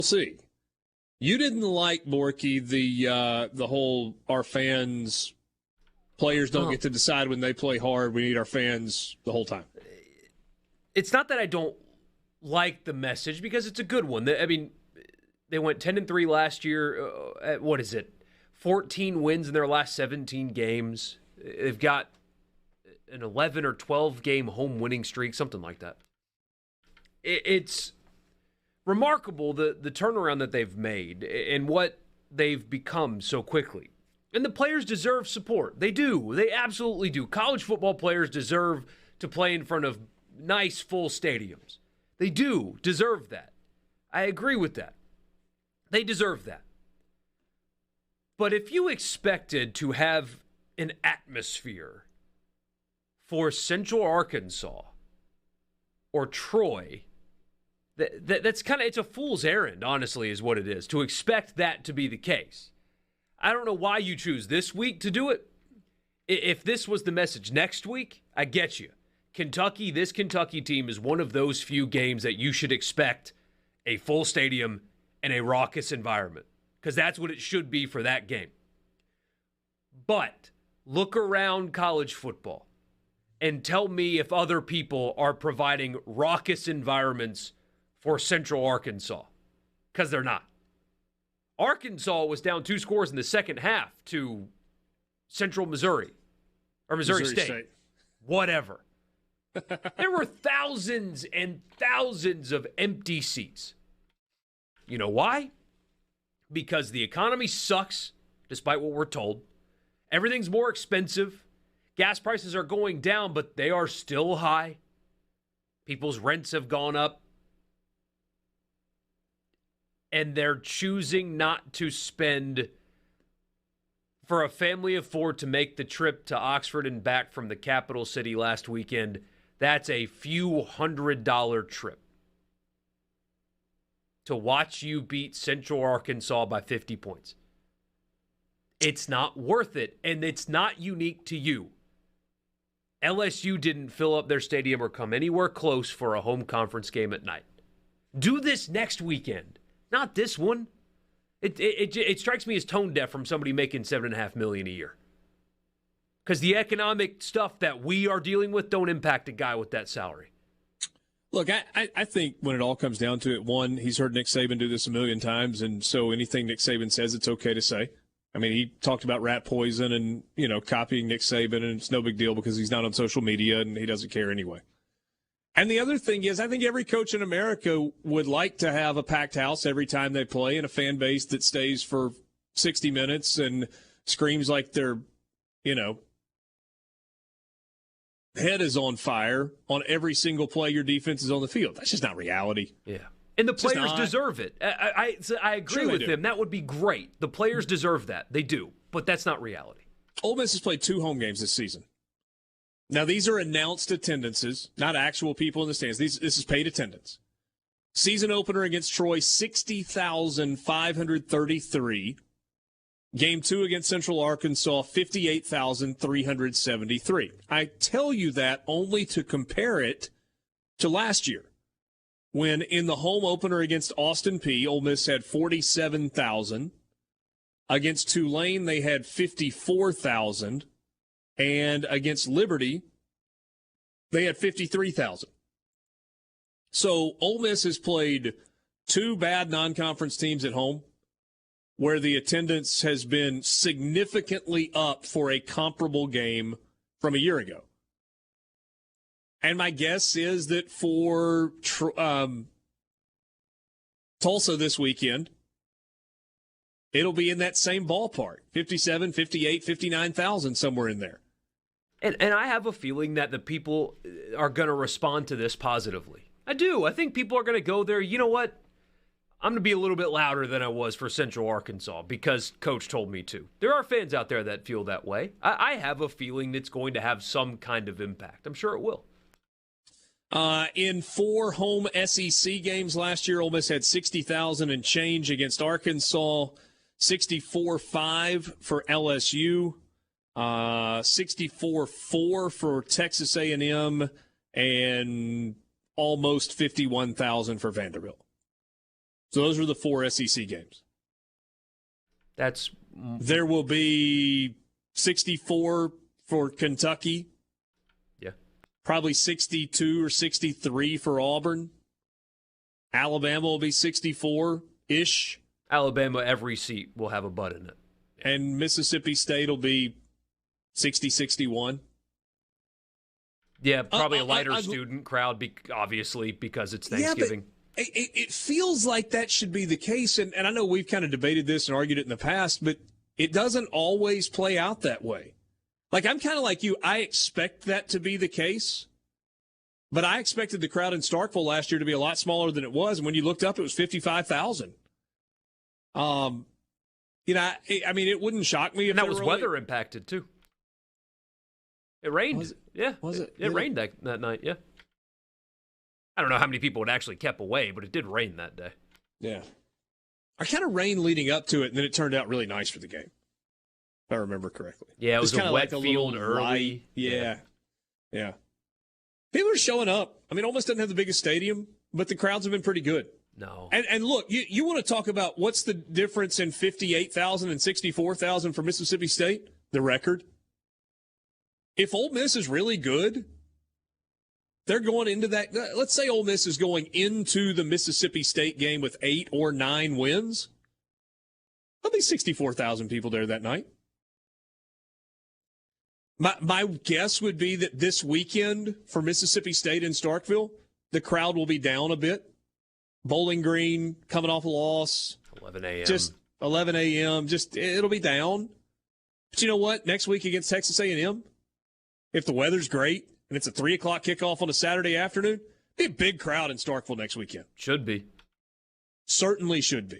see. You didn't like, Borky, the whole our fans, players don't get to decide when they play hard. We need our fans the whole time. It's not that I don't like the message because it's a good one. I mean, they went 10-3 last year. At, what is it? 14 wins in their last 17 games. They've got an 11 or 12 game home winning streak, something like that. It's remarkable the turnaround that they've made and what they've become so quickly. And the players deserve support. They do. They absolutely do. College football players deserve to play in front of nice, full stadiums. They do deserve that. I agree with that. They deserve that. But if you expected to have an atmosphere for Central Arkansas or Troy, that's kind of, it's a fool's errand, honestly, is what it is, to expect that to be the case. I don't know why you choose this week to do it. If this was the message next week, I get you. This Kentucky team is one of those few games that you should expect a full stadium and a raucous environment, because that's what it should be for that game. But look around college football and tell me if other people are providing raucous environments for Central Arkansas, because they're not. Arkansas was down 2 scores in the second half to Central Missouri, or Missouri State. Whatever. There were thousands and thousands of empty seats. You know why? Because the economy sucks, despite what we're told. Everything's more expensive. Gas prices are going down, but they are still high. People's rents have gone up. And they're choosing not to spend, for a family of 4 to make the trip to Oxford and back from the capital city last weekend. That's a few $100 trip to watch you beat Central Arkansas by 50 points. It's not worth it, and it's not unique to you. LSU didn't fill up their stadium or come anywhere close for a home conference game at night. Do this next weekend. Not this one. It strikes me as tone deaf from somebody making $7.5 million a year. Because the economic stuff that we are dealing with don't impact a guy with that salary. Look, I think when it all comes down to it, one, he's heard Nick Saban do this a million times, and so anything Nick Saban says, it's okay to say. I mean, he talked about rat poison and, copying Nick Saban, and it's no big deal because he's not on social media and he doesn't care anyway. And the other thing is, I think every coach in America would like to have a packed house every time they play and a fan base that stays for 60 minutes and screams like their, head is on fire on every single play your defense is on the field. That's just not reality. Yeah. And the players deserve it. I agree with him. That would be great. The players deserve that. They do. But that's not reality. Ole Miss has played 2 home games this season. Now, these are announced attendances, not actual people in the stands. This is paid attendance. Season opener against Troy, 60,533. Game 2 against Central Arkansas, 58,373. I tell you that only to compare it to last year, when in the home opener against Austin Peay, Ole Miss had 47,000. Against Tulane, they had 54,000. And against Liberty, they had 53,000. So Ole Miss has played 2 bad non-conference teams at home where the attendance has been significantly up for a comparable game from a year ago. And my guess is that for Tulsa this weekend, it'll be in that same ballpark, 57, 58, 59,000, somewhere in there. And I have a feeling that the people are going to respond to this positively. I do. I think people are going to go there. You know what? I'm going to be a little bit louder than I was for Central Arkansas because Coach told me to. There are fans out there that feel that way. I have a feeling it's going to have some kind of impact. I'm sure it will. In 4 home SEC games last year, Ole Miss had 60,000 and change against Arkansas, 64.5 for LSU, 64.4 for Texas A&M, and almost 51,000 for Vanderbilt. So those are the 4 SEC games. There will be 64 for Kentucky. Yeah. Probably 62 or 63 for Auburn. Alabama will be 64-ish. Alabama, every seat will have a butt in it. And Mississippi State will be 60, 61. Yeah, probably a lighter student crowd, obviously, because it's Thanksgiving. Yeah, but it feels like that should be the case. And I know we've kind of debated this and argued it in the past, but it doesn't always play out that way. Like, I'm kind of like you. I expect that to be the case. But I expected the crowd in Starkville last year to be a lot smaller than it was. And when you looked up, it was 55,000. You know, I mean, it wouldn't shock me if and that was weather impacted too. It rained. Was it? Yeah. Was it? It rained that night, yeah. I don't know how many people it actually kept away, but it did rain that day. Yeah. I kind of rained leading up to it, and then it turned out really nice for the game, if I remember correctly. Yeah, it was kind a of wet like field early. Yeah. People are showing up. I mean, Ole Miss doesn't have the biggest stadium, but the crowds have been pretty good. No. And look, you want to talk about what's the difference in 58,000 and 64,000 for Mississippi State? The record. If Ole Miss is really good, they're going into that. Let's say Ole Miss is going into the Mississippi State game with 8 or 9 wins. There'll be 64,000 people there that night. My guess would be that this weekend for Mississippi State in Starkville, the crowd will be down a bit. Bowling Green coming off a loss. 11 a.m. Just 11 a.m. Just it'll be down. But you know what? Next week against Texas A&M, if the weather's great and it's a 3 o'clock kickoff on a Saturday afternoon, be a big crowd in Starkville next weekend. Should be. Certainly should be.